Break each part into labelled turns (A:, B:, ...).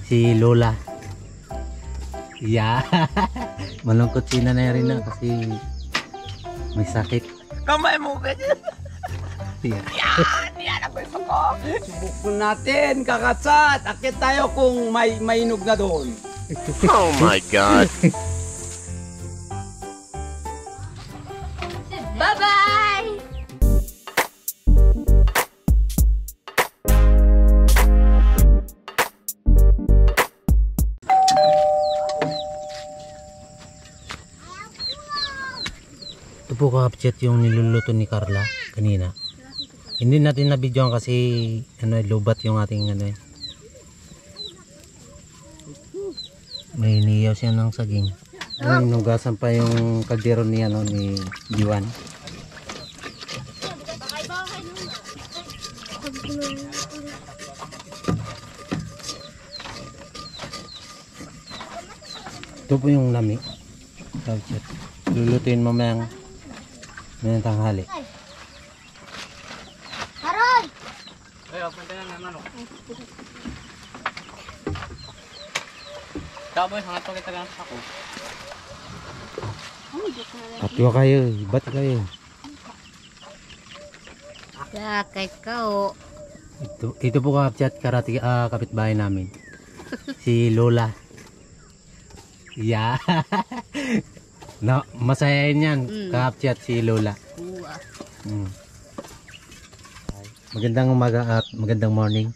A: Si Lola. Yeah. Malungkot si Nanay Rina kasi may sakit.
B: Kamay mo ganyan.
A: Yeah.
B: Yan ang gusto ko. Subukan natin, kakatsat. Akit tayo kung may mainog na doon.
C: Oh my God.
D: Bye-bye!
A: Ito po kapchat yung niluluto ni Carla kanina. Hindi natin na-videoan kasi lubat yung ating may niyaw siya ng saging. Nugasan pa yung kaldero ni ni Juan. Ito po yung lami. Kapchat. Lulutuin mamayang tanghali.
D: Haroy!
B: Ay, punta na naman. Tapos, hangat pa kita lang ako.
A: Atwa kayo, ba't kayo?
D: Lakay ka o.
A: Ito po kapchat, kapitbahay namin. Si Lola. Yeah. No, masayain yan. Kapchat si Lola. Magandang umaga at magandang morning.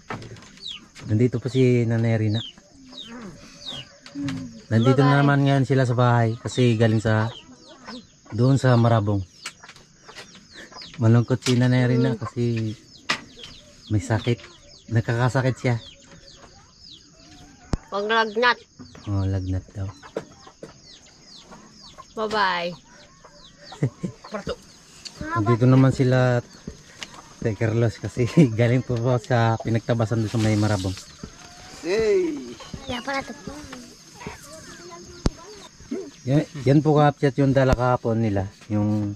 A: Nandito po si Nanay Rina. Nandito na naman ngayon sila sa bahay kasi galing doon sa Marabong. Malungkot si Nanay Rina kasi may sakit. Nakakasakit siya.
D: Pag lagnat.
A: Oh, lagnat daw.
D: Bye-bye.
A: Nandito naman sila Tay Carlos kasi galing po sa pinagtabasan doon sa may Marabong.
B: Hey!
D: Kaya pala ito.
A: Yan po kapchat yung dala kahapon nila, yung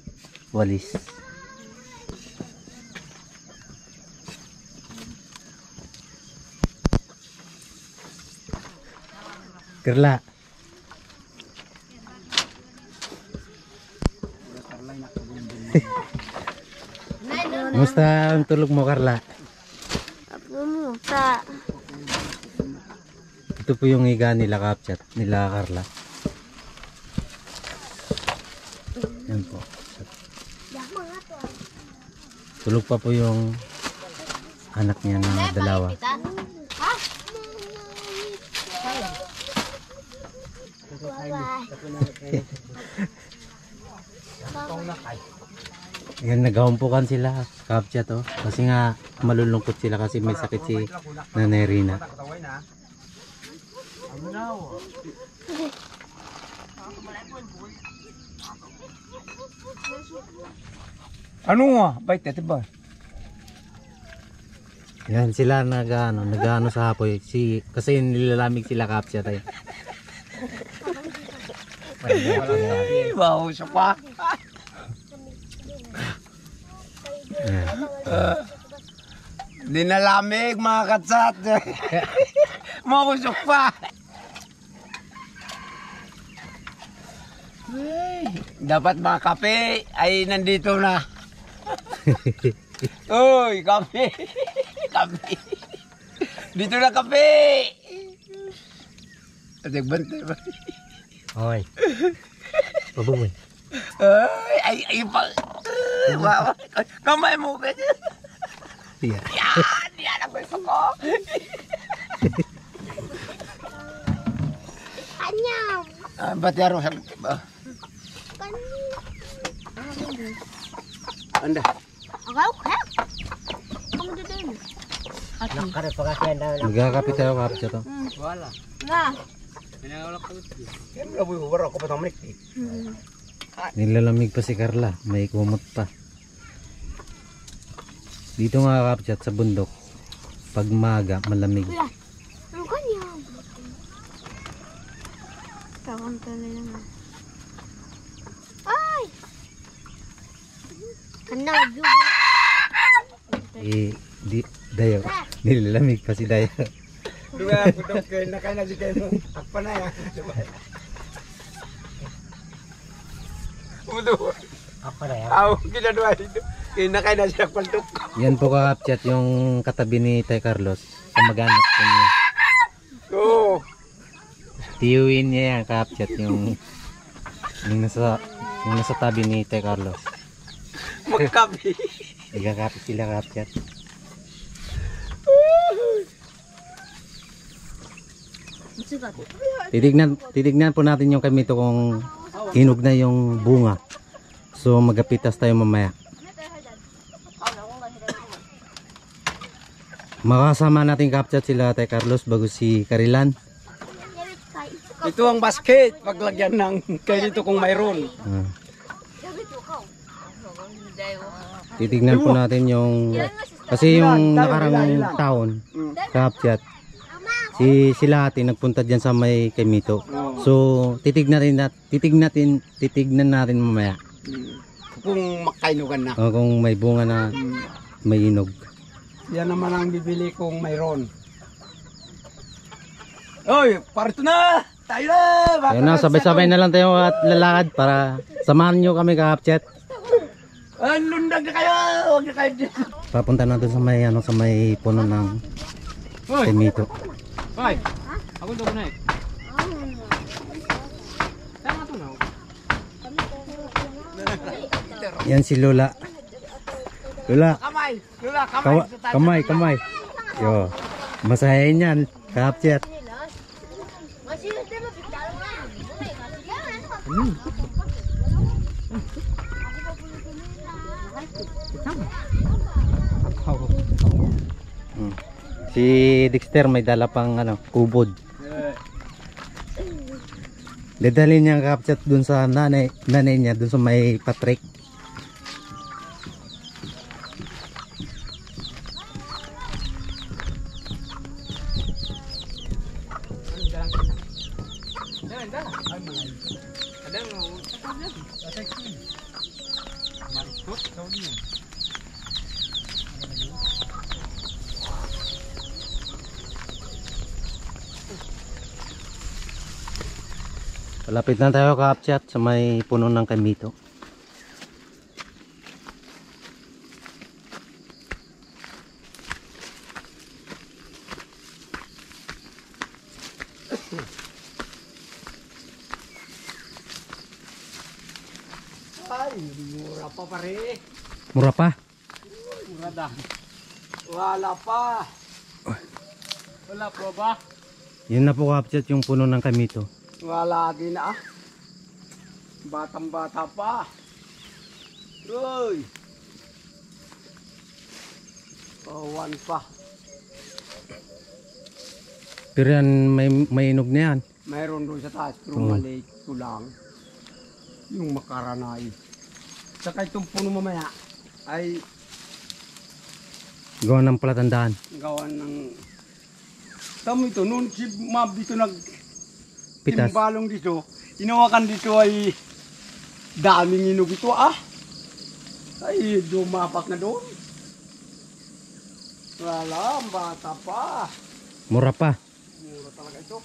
A: walis. Carla. Kumusta ang tulog mo, Carla?
D: Kumusta?
A: Ito po yung higa nila kapchat, nila Carla. Yan po. Tulog pa po yung anak niya na dalawa. Yan, nagahumpukan sila kapchat to. Kasi nga malulungkot sila kasi may sakit si Nanay Rina.
B: Ano nga? Bait ito ba?
A: Yan sila nagano sa hapoy kasi nilalamig sila kapchat ay.
B: Ay, baho siya pa. Di nalamig mga katsat. Makusok pa. Dapat mga kape ay nandito na. Uy, kape. Kape. Dito na kape. Nagbantay ba?
A: Hoy. Pabuboy.
B: Ay pa. Kamay mo ganyan.
A: Yeah.
B: Yan ang gusto ko.
D: Kanyam.
B: Ba't yaro sa... Anda.
D: Okay. Kamu dito.
A: Magkakapit tayo kapchat to.
B: Wala.
D: Na.
A: Nilalamig pa si Carla, may kumot pa. Dito nga kapchat sa bundok, pag maga malamig.
D: Ano kanya? Takang talaga na. Ay! Kanang
A: Dayo, nilalamig pa si Dayo.
B: Dua aku dok kayo na kayo na si kayo. Akpa na yan. Udo.
A: Apa na yan?
B: Aw, ginadwa dito. Kayo na kayo na siya kwaltok.
A: Yan po kakapchat yung katabi ni Tay Carlos. Kamag-anak po niya.
B: Oo.
A: Tiyuin niya yan kakapchat yung nasa tabi ni Tay Carlos.
B: Magkabi.
A: Nagkakapit sila kakapchat. Titignan po natin yung kamito kung hinog na yung bunga. So magapitas tayo mamaya. Makasama natin kapchat sila Tay Carlos bago si Karilan.
B: Ito ang basket. Paglagyan ng kayo dito kung mayroon.
A: Titignan po natin yung kasi yung nakarang taon kapchat sila ate nagpunta diyan sa may kamito. So titignan natin mamaya.
B: Kung makainugan na.
A: O, kung may bunga na may hinog.
B: Yan naman ang bibili kung mayroon. Oy, parito na! Tayo na!
A: Ayun na, sabay-sabay na lang tayo at lalakad para samahan nyo kami kakapchat.
B: Lundag na kayo! Huwag na kayo dito.
A: Papunta na doon sa may, sa may puno ng kamito.
B: Hoy! Ako doon na eh. Saan nga ito na?
A: Yan si Lola. Lola,
B: Kamay! Lula, kamay!
A: kamay. Yo, masayahin yan, kakapchat. Si Dexter may dala pang kubod. Dadalhin niya ang kapchat dun sa nanay niya dun sa may Patrick. Malapit na tayo kapchat sa may puno ng kamito.
B: Ay, mura pa pare.
A: Mura pa?
B: Mura dah. Wala pa. Wala pa ba?
A: Yun na po kapchat yung puno ng kamito.
B: Wala din ah. Batang bata pa. Uy. Kawan pa.
A: Pero yan may inog na yan.
B: Mayroon doon sa taas pero maliit ko lang. Yung makaranay. Saka itong puno mamaya ay
A: Gawa ng palatandaan.
B: gawan ng tamo ito. Noon si Mab dito
A: Pitas.
B: timbalong dito. Inawakan dito ay daming inog ito ah. Ay dumapak na doon. Wala, bata pa.
A: Mura pa.
B: Mura talaga ito.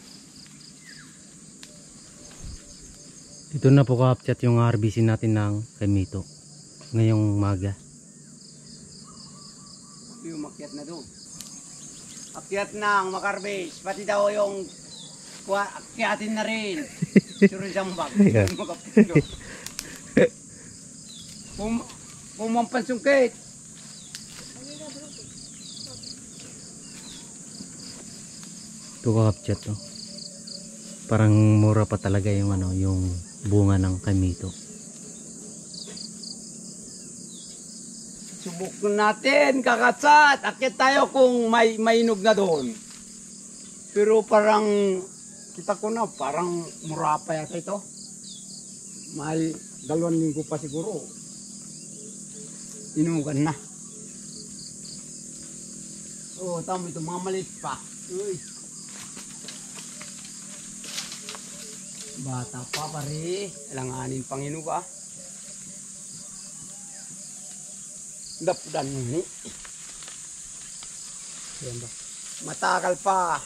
A: Ito na po kapchat yung RBC natin ng kamito. Ngayong umaga.
B: Yung makyat na doon. Akyat na ang makarbis. Pati daw yung akyatin na rin. Sure jambag. Kung mampansungkit.
A: Ito kapchat to. Parang mura pa talaga yung yung bunga ng kamito.
B: Subok natin, kakatsat. Akyat tayo kung may mainog na doon. Pero parang, kita ko na, parang mura pa yata ito. May 2 linggo pa siguro. Inugan na. Oh, tama ito, mga maliit pa. Uy. Bata pa pare. Alanganin pang inuga. Dapdan ni. Yan ba? Matagal pa.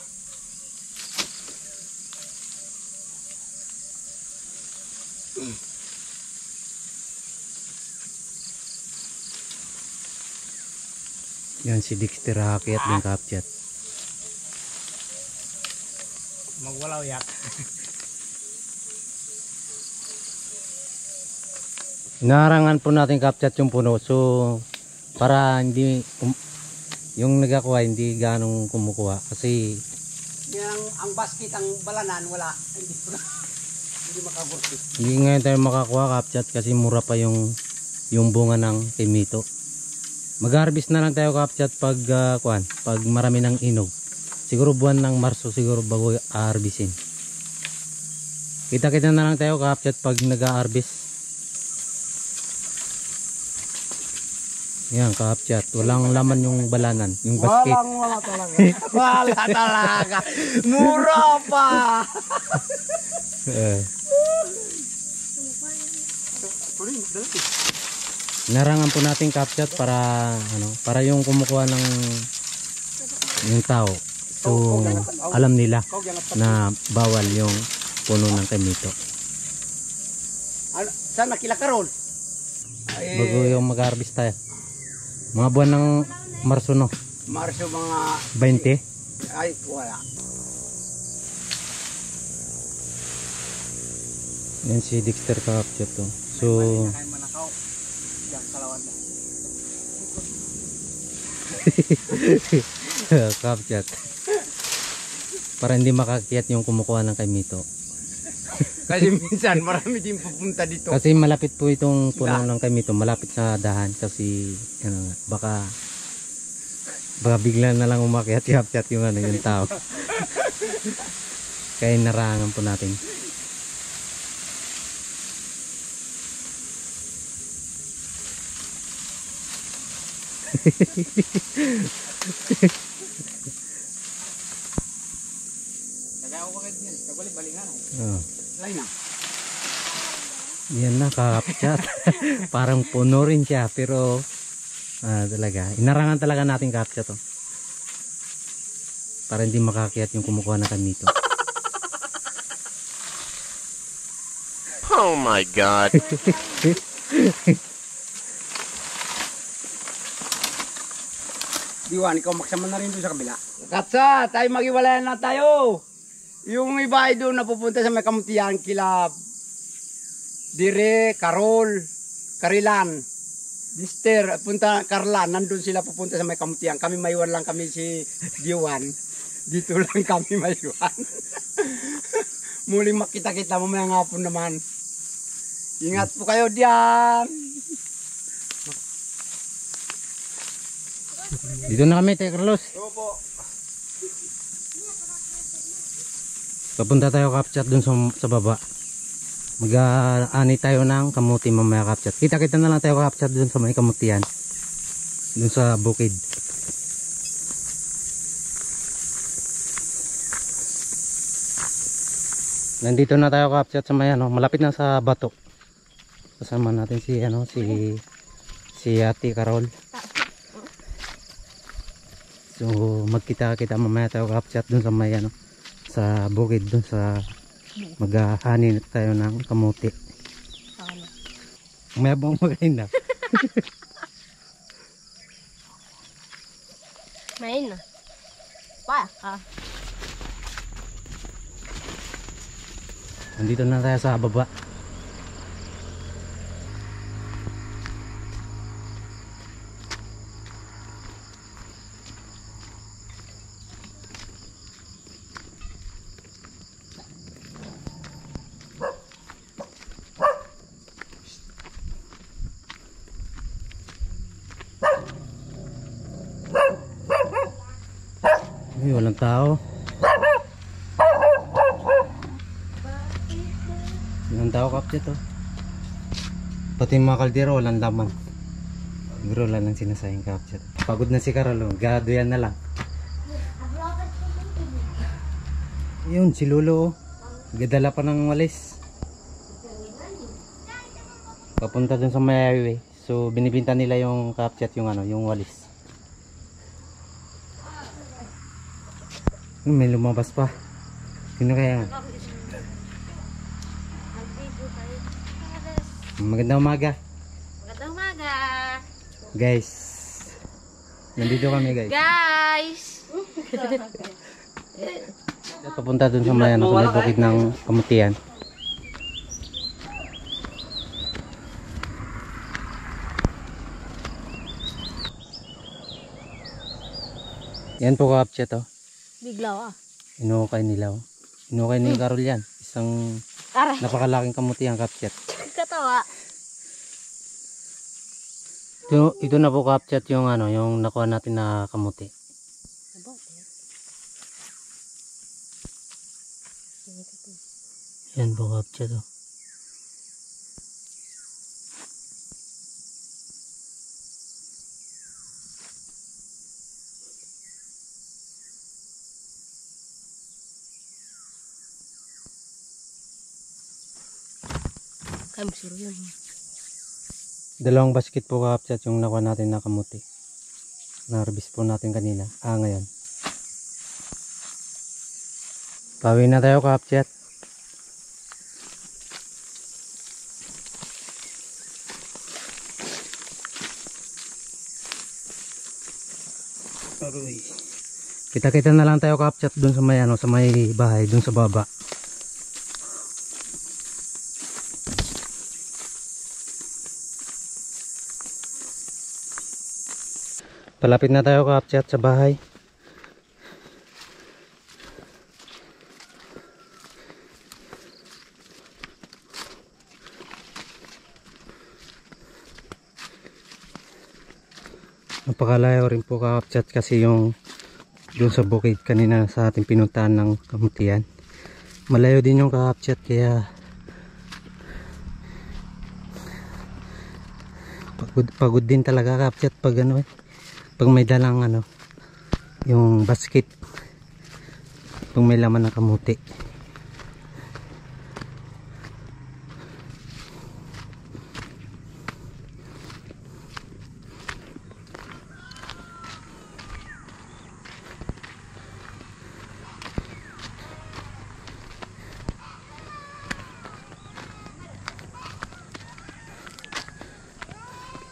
A: Yan si Dexter Hakiat din kapchat.
B: Magwalaw yak.
A: Inarangan po natin kapchat yung puno. So para hindi yung nagakuha hindi ganong kumukuha kasi
B: Ang basket, ang balanan, wala. Hindi makaburti.
A: hindi ngayon tayo makakuha kapchat kasi mura pa yung bunga ng kimito. Mag-harvest na lang tayo kapchat pag pag marami ng inog. Siguro buwan ng Marso siguro bago harvestin. Kita-kita na lang tayo kapchat pag nag-harvest. Yan kapchat, walang laman yung balanan, yung basket.
B: Wala talaga. Wala talaga. Mura pa.
A: Narangan po natin kapchat para para yung kumukuha ng yung tao. So alam nila na bawal yung puno ng kimito.
B: Saan nakila Karol?
A: Bago yung mag-harvest tayo. Mga buwan ng Marso no?
B: Marso mga
A: 20?
B: Ay, wala.
A: Yan si Dexter kapchat to. So kapchat. Para hindi makakiyat yung kumukuha ng kimito.
B: Kasi minsan marami din pupunta dito.
A: Kasi malapit po itong puno ng kimito, malapit sa dahan kasi baka bigla na lang umakyat kapchat yung yung tao. Kaya narangan po natin. Yan na kapchat. Parang puno rin siya pero talaga inarangan talaga natin kapchat to. Para hindi makakiyat yung kumukuha ng kimito.
C: Oh my God.
B: Diwan, ikaw magsama na rin doon sa kabila. Katsa, tayo magiwalayan na tayo. Yung iba ay doon na pupunta sa may kamutihan kila Dire, Karol, Karilan, Dister, punta Karlan, nandun sila pupunta sa may kamutihan. Kami maiwan lang kami si Diwan. Dito lang kami maiwan. Muling makita-kita mamayang hapon naman. Ingat po kayo diyan.
A: Dito na kami, Teka Carlos.
B: Opo.
A: Papunta tayo kapchat dun sa baba. Mag-ani tayo ng kamuti mamaya kapchat. Kita-kita na lang tayo kapchat dun sa may kamutihan. Dun sa bukid. Nandito na tayo kapchat sa may malapit na sa bato. Kasama natin si Ate Carol. So magkita-kita mamaya tayo kapchat dun sa may sa bukid dun sa maghahani tayo ng kamuti. May abang magain na.
D: Main na. Pa.
A: Nandito na tayo sa baba. Ay, walang tao. Walang tao kapchat oh. Pati yung mga kaldero walang laman. Siguro wala lang sinasayang kapchat. Pagod na si Carol, gado yan na lang. Yun si Lolo oh. Gadala pa ng walis. Papunta dun sa may highway. So binibinta nila yung kapchat yung yung walis. May lumabas pa. Sino kaya? Magandang umaga.
D: Magandang umaga.
A: Guys. Nandito kami guys.
D: Guys!
A: Papunta dun sa may ano, sa may bukid ng Kamutian. Yan po kapchat oh.
D: Biglaw ah.
A: Inukay nila oh. Inukay ni Carol yan. Isang
D: Aray.
A: napakalaking kamuti ang kapchat.
D: Katawa.
A: Ito na po kapchat yung ano, yung nakuha natin na kamuti. Yan po kapchat oh.
D: Kaya masiro yun.
A: Dalawang basket po kapchat yung nakuha natin na kamuti. Na-harvest po natin kanina. Ngayon. Pawi na tayo kapchat. Kita-kita na lang tayo kapchat dun sa may ano, sa may bahay, dun sa baba. Palapit na tayo kapchat sa bahay. Napakalayo rin po kapchat kasi yung doon sa bukid kanina sa ating pinuntahan ng Kamutian. Malayo din yung kapchat kaya pagod din talaga kapchat pag ano pag may dalang ano yung basket pag may laman ng kamuti.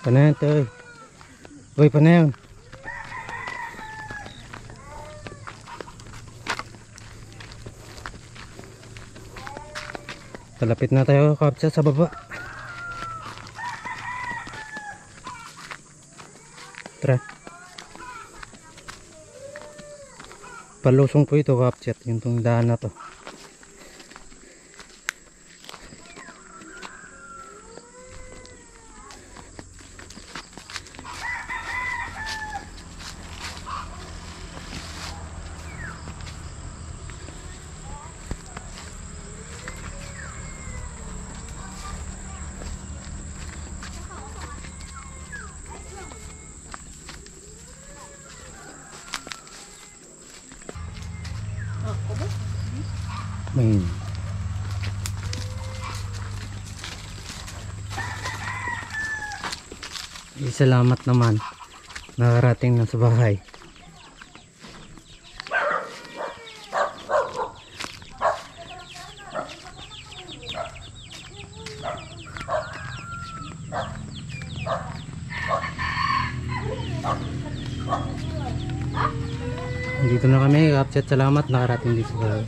A: Panayan to. Uy, panayan. Talapit na tayo kapchat sa baba. Tara. Palusong po ito kapchat. Yung tong daan na to. Ayun. Salamat naman nakarating na sa bahay. Dito na kami kapchat, salamat nakarating dito sa bahay.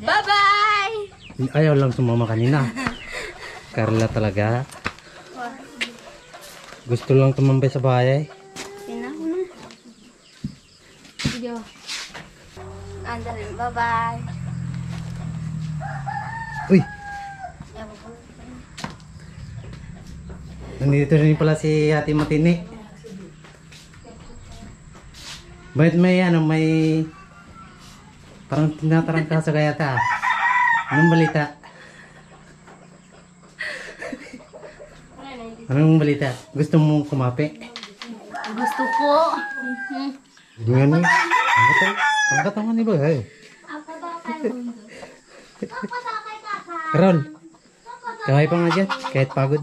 D: Bye-bye!
A: Ayaw lang sumama kanina. Carla talaga. Gusto lang tumambay sa bahay.
D: Video. Andarin, bye-bye.
A: Uy! Nandito rin pala si Ate Matini. Bakit may ano, may parang tinatarangkasa kaya ta? Anong balita? Anong balita? Gusto mo kumape?
D: Gusto ko.
A: Dengan ni. Ang katawan ni ba? Karol. Kaway pa nga dyan. Kahit pagod.